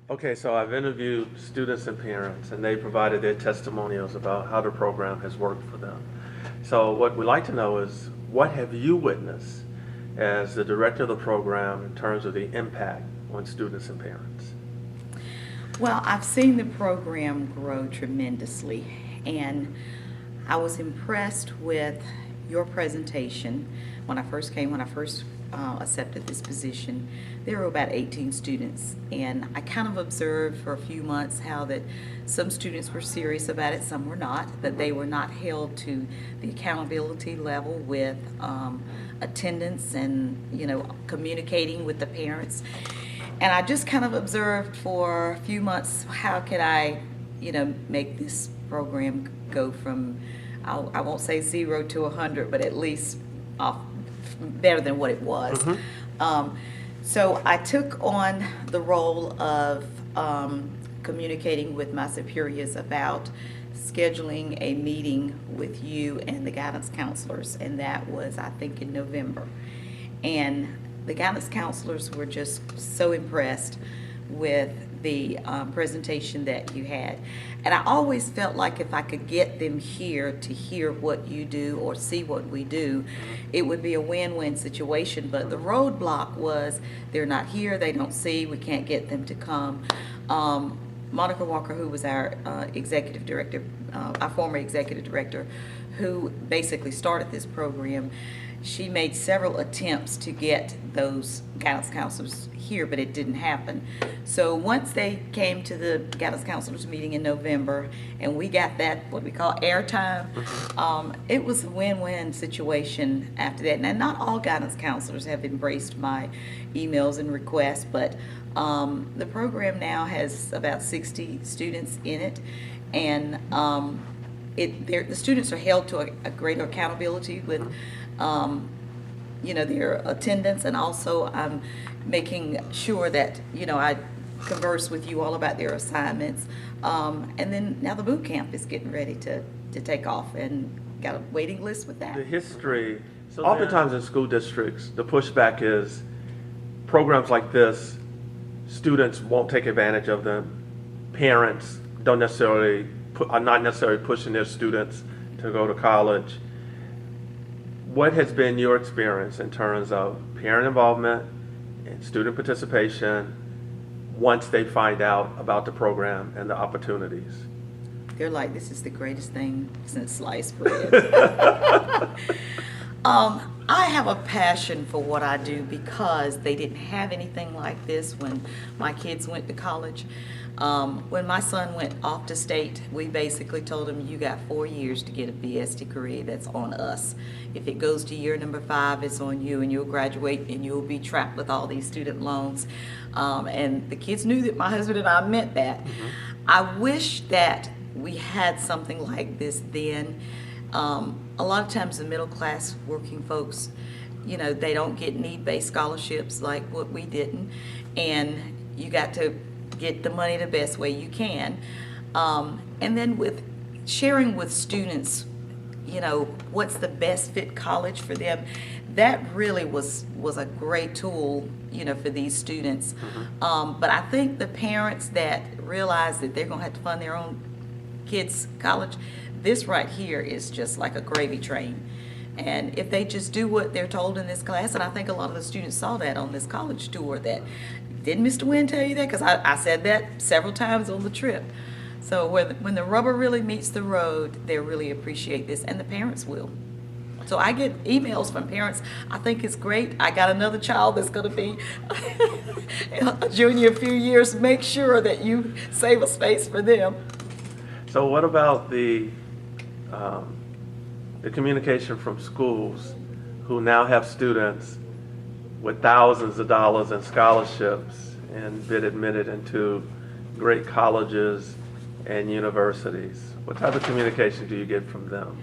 Okay, so I've interviewed students and parents, and they provided their testimonials about how the program has worked for them. So what we'd like to know is, what have you witnessed as the director of the program in terms of the impact on students and parents? Well, I've seen the program grow tremendously, and I was impressed with your presentation when I first came, when I first accepted this position. There were about 18 students, and I kind of observed for a few months how that some students were serious about it, some were not, that they were not held to the accountability level with attendance and, communicating with the parents. And I just kind of observed for a few months, how could I, make this program go from, I won't say 0 to 100, but at least better than what it was. So I took on the role of communicating with my superiors about scheduling a meeting with you and the guidance counselors, and that was, I think, in November. And the guidance counselors were just so impressed with the presentation that you had. And I always felt like if I could get them here to hear what you do or see what we do, it would be a win-win situation. But the roadblock was they're not here, they don't see, we can't get them to come. Monica Walker, who was our executive director, our former executive director, who basically started this program, she made several attempts to get those guidance counselors here, but it didn't happen. So once they came to the guidance counselors meeting in November, and we got that, what we call airtime, it was a win-win situation after that. Now, not all guidance counselors have embraced my emails and requests, but the program now has about 60 students in it, and the students are held to a greater accountability with their attendance, and also I'm making sure that I converse with you all about their assignments, and then now the boot camp is getting ready to take off, and got a waiting list with that. The history, so oftentimes in school districts, the pushback is programs like this, students won't take advantage of them. Parents are not necessarily pushing their students to go to college. What has been your experience in terms of parent involvement and student participation once they find out about the program and the opportunities? They're like, this is the greatest thing since sliced bread. I have a passion for what I do because they didn't have anything like this when my kids went to college. When my son went off to state, we basically told him, you got 4 years to get a BS degree. That's on us. If it goes to year number 5, it's on you, and you'll graduate and you'll be trapped with all these student loans. And the kids knew that my husband and I meant that. I wish that we had something like this then. A lot of times the middle class working folks, they don't get need-based scholarships like what we didn't, and you got to get the money the best way you can. And then with sharing with students, what's the best fit college for them, that really was a great tool, for these students. But I think the parents that realize that they're going to have to fund their own kids' college, this right here is just like a gravy train. And if they just do what they're told in this class, and I think a lot of the students saw that on this college tour, that didn't Mr. Wynn tell you that? Because I said that several times on the trip. So when the rubber really meets the road, they really appreciate this, and the parents will. So I get emails from parents, I think it's great. I got another child that's going to be a junior a few years. Make sure that you save a space for them. So what about the communication from schools who now have students with thousands of dollars in scholarships and been admitted into great colleges and universities? What type of communication do you get from them?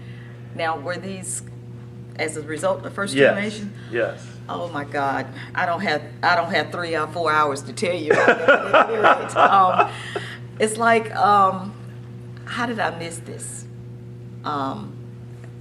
Now, were these as a result of first generation? Yes. Oh my God, I don't have 3 or 4 hours to tell you about that. It's like, how did I miss this?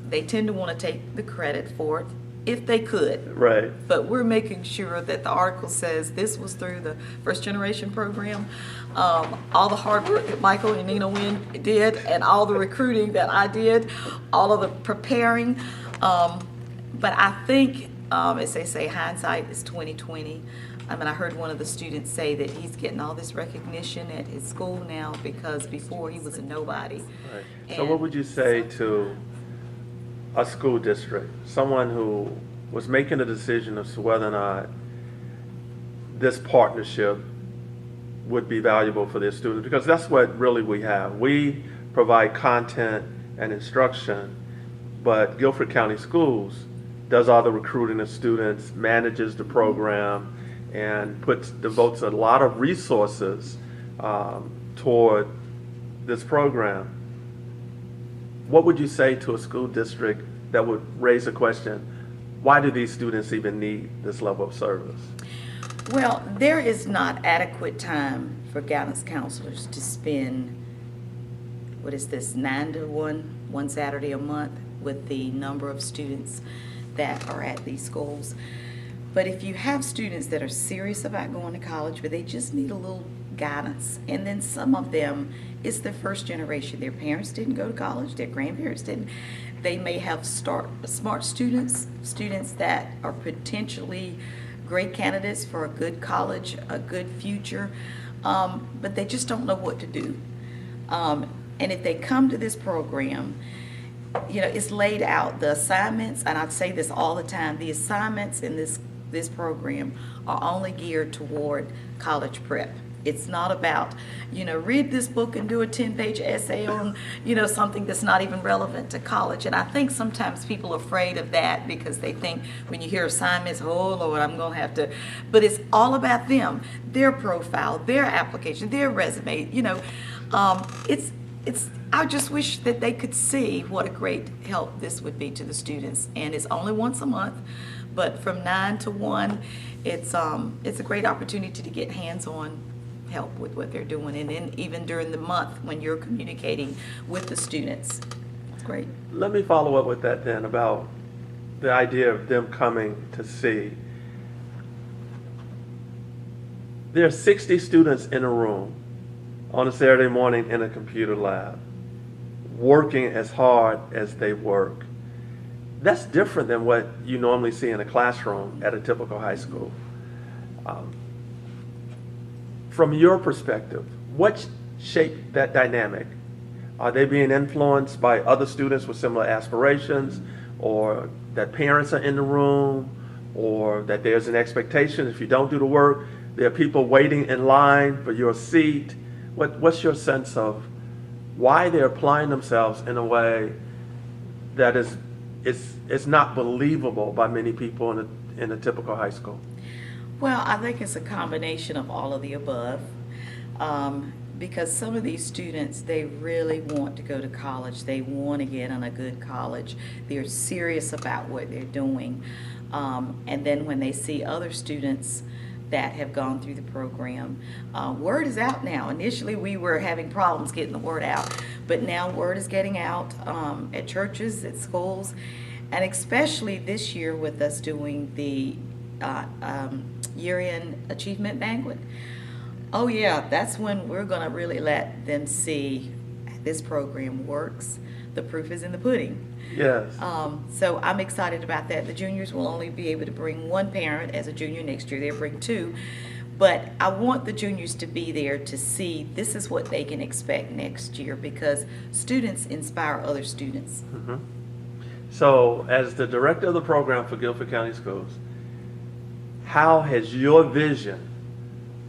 They tend to want to take the credit for it, if they could. Right. But we're making sure that the article says this was through the first generation program. All the hard work that Michael and Nina Wynn did, and all the recruiting that I did, all of the preparing. But I think, as they say, hindsight is 20/20. I mean, I heard one of the students say that he's getting all this recognition at his school now because before he was a nobody. Right. So what would you say to a school district, someone who was making a decision as to whether or not this partnership would be valuable for their students? Because that's what really we have. We provide content and instruction, but Guilford County Schools does all the recruiting of students, manages the program, and devotes a lot of resources toward this program. What would you say to a school district that would raise the question, why do these students even need this level of service? Well, there is not adequate time for guidance counselors to spend, 9 to 1 Saturday a month with the number of students that are at these schools. But if you have students that are serious about going to college, but they just need a little guidance, and then some of them, it's their first generation. Their parents didn't go to college, their grandparents didn't. They may have smart students that are potentially great candidates for a good college, a good future, but they just don't know what to do. And if they come to this program, it's laid out, the assignments, and I say this all the time, the assignments in this program are only geared toward college prep. It's not about, read this book and do a 10-page essay on, something that's not even relevant to college. And I think sometimes people are afraid of that because they think when you hear assignments, oh Lord, I'm going to have to, but it's all about them, their profile, their application, their resume, I just wish that they could see what a great help this would be to the students. And it's only once a month, but from 9 to 1, it's a great opportunity to get hands-on help with what they're doing. And then even during the month when you're communicating with the students, it's great. Let me follow up with that then about the idea of them coming to see. There are 60 students in a room on a Saturday morning in a computer lab, working as hard as they work. That's different than what you normally see in a classroom at a typical high school. From your perspective, what shaped that dynamic? Are they being influenced by other students with similar aspirations, or that parents are in the room, or that there's an expectation if you don't do the work, there are people waiting in line for your seat? What's your sense of why they're applying themselves in a way that is not believable by many people in a typical high school? Well, I think it's a combination of all of the above, because some of these students, they really want to go to college. They want to get in a good college. They're serious about what they're doing. And then when they see other students that have gone through the program, word is out now. Initially, we were having problems getting the word out, but now word is getting out at churches, at schools, and especially this year with us doing the year-end achievement banquet. Oh yeah, that's when we're going to really let them see this program works. The proof is in the pudding. Yes. So I'm excited about that. The juniors will only be able to bring one parent as a junior next year. They'll bring 2. But I want the juniors to be there to see this is what they can expect next year, because students inspire other students. Mm-hmm. So as the director of the program for Guilford County Schools, how has your vision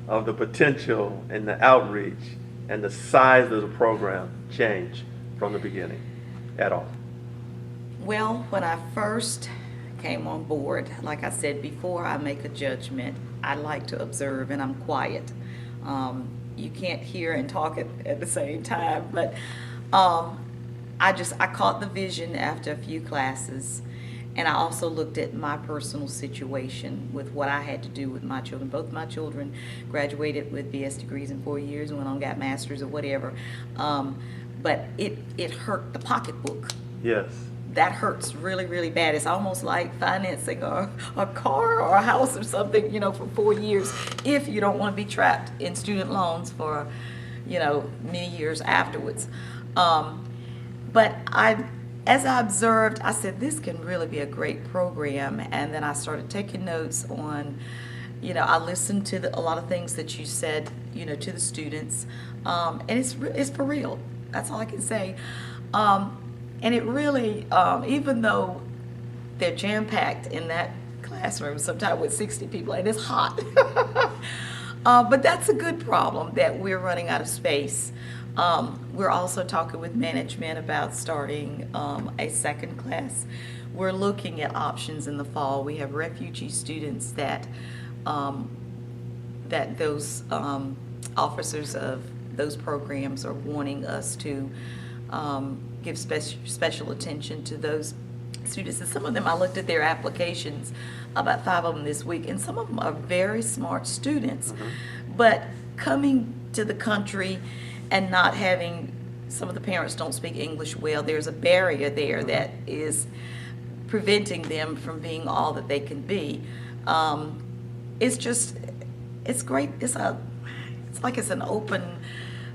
of the potential and the outreach and the size of the program changed from the beginning at all? Well, when I first came on board, like I said before, I make a judgment. I like to observe, and I'm quiet. You can't hear and talk at the same time, but I caught the vision after a few classes, and I also looked at my personal situation with what I had to do with my children. Both my children graduated with BS degrees in 4 years and went on, got masters or whatever. But it hurt the pocketbook. Yes. that hurts really, really bad. It's almost like financing a car or a house or something, for 4 years, if you don't want to be trapped in student loans for, many years afterwards. But as I observed, I said, this can really be a great program. And then I started taking notes on, I listened to a lot of things that you said, to the students. And it's for real. That's all I can say. And it really, even though they're jam-packed in that classroom, sometimes with 60 people, and it's hot. But that's a good problem that we're running out of space. We're also talking with management about starting a second class. We're looking at options in the fall. We have refugee students that those officers of those programs are wanting us to give special attention to those students. And some of them, I looked at their applications, about 5 of them this week, and some of them are very smart students. But coming to the country and not having, some of the parents don't speak English well, there's a barrier there that is preventing them from being all that they can be. It's great. It's like it's an open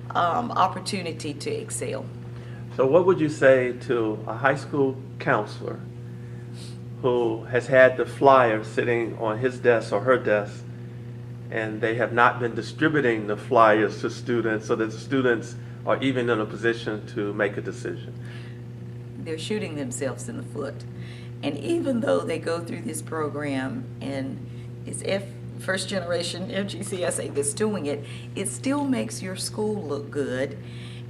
opportunity to excel. So what would you say to a high school counselor who has had the flyer sitting on his desk or her desk, and they have not been distributing the flyers to students so that the students are even in a position to make a decision? They're shooting themselves in the foot. And even though they go through this program and it's first generation FGCSA that's doing it, it still makes your school look good.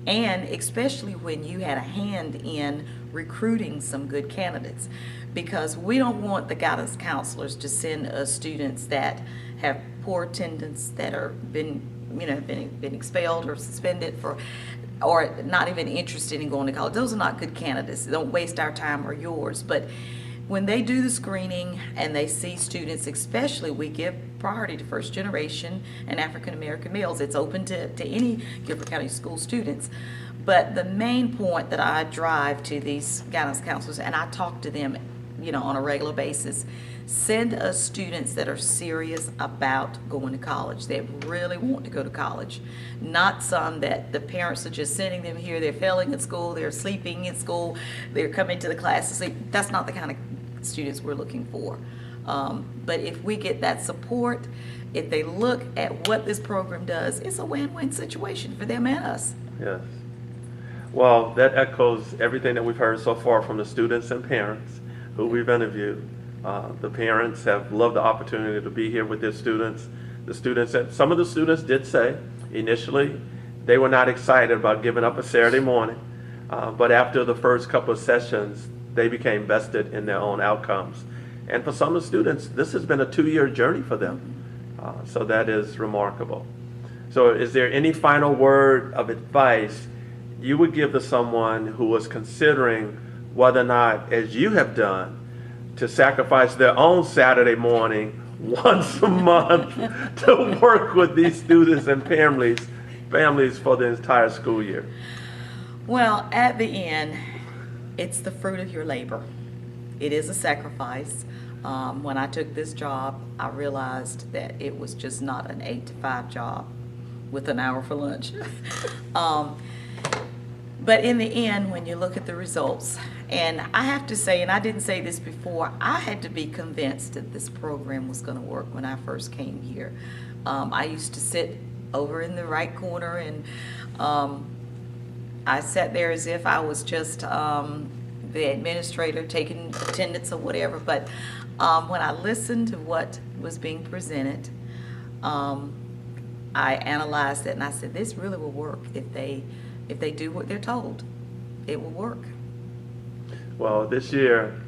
And especially when you had a hand in recruiting some good candidates, because we don't want the guidance counselors to send us students that have poor attendance, that are been expelled or suspended or not even interested in going to college. Those are not good candidates. Don't waste our time or yours. But when they do the screening and they see students, especially, we give priority to first generation and African American males. It's open to any Guilford County School students. But the main point that I drive to these guidance counselors, and I talk to them, on a regular basis, send us students that are serious about going to college, that really want to go to college, not some that the parents are just sending them here, they're failing at school, they're sleeping in school, they're coming to the class to sleep. That's not the kind of students we're looking for. But if we get that support, if they look at what this program does, it's a win-win situation for them and us. Yes. Well, that echoes everything that we've heard so far from the students and parents who we've interviewed. The parents have loved the opportunity to be here with their students. Some of the students did say initially they were not excited about giving up a Saturday morning, but after the first couple of sessions, they became vested in their own outcomes. And for some of the students, this has been a 2-year journey for them. So that is remarkable. So is there any final word of advice you would give to someone who was considering whether or not, as you have done, to sacrifice their own Saturday morning once a month to work with these students and families for the entire school year? Well, at the end, it's the fruit of your labor. It is a sacrifice. When I took this job, I realized that it was just not an 8 to 5 job with an hour for lunch. But in the end, when you look at the results, and I have to say, and I didn't say this before, I had to be convinced that this program was going to work when I first came here. I used to sit over in the right corner, and I sat there as if I was just the administrator taking attendance or whatever. But when I listened to what was being presented, I analyzed it and I said, this really will work if they do what they're told. It will work. Well, this year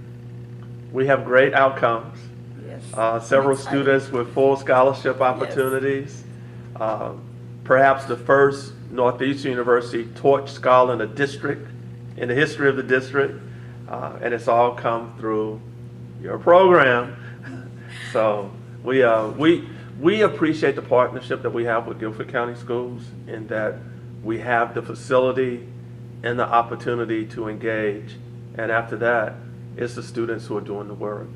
we have great outcomes. Yes. Several students with full scholarship opportunities. Yes. Perhaps the first Northeastern University torch scholar in the district, in the history of the district. And it's all come through your program. So we appreciate the partnership that we have with Guilford County Schools, in that we have the facility and the opportunity to engage And after that, it's the students who are doing the work.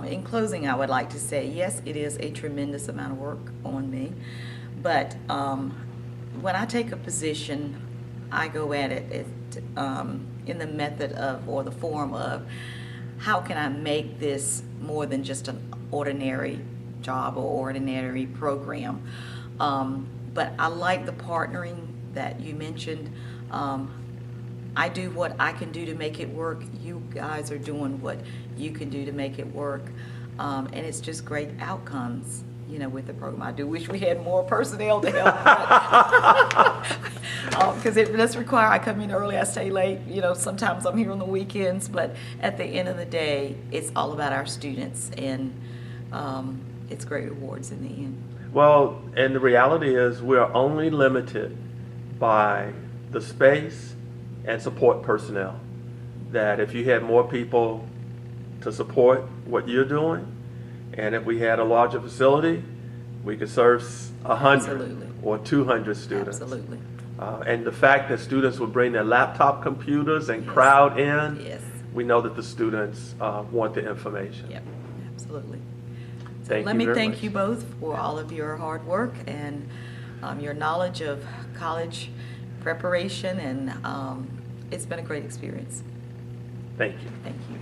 In closing, I would like to say, yes, it is a tremendous amount of work on me, but when I take a position, I go at it in the method of, or the form of, how can I make this more than just an ordinary job or ordinary program? But I like the partnering that you mentioned. I do what I can do to make it work. You guys are doing what you can do to make it work. And it's just great outcomes, you know, with the program. I do wish we had more personnel to help, because it does require, I come in early, I stay late, you know, sometimes I'm here on the weekends, but at the end of the day, it's all about our students, and it's great rewards in the end. Well, and the reality is we're only limited by the space and support personnel. That if you had more people to support what you're doing, and if we had a larger facility, we could serve 100 Absolutely. or 200 students. Absolutely. And the fact that students would bring their laptop computers and Yes. crowd in, Yes. we know that the students want the information. Yep, absolutely. So Thank let you me very thank much. you both for all of your hard work and your knowledge of college preparation, and it's been a great experience. Thank you. Thank you.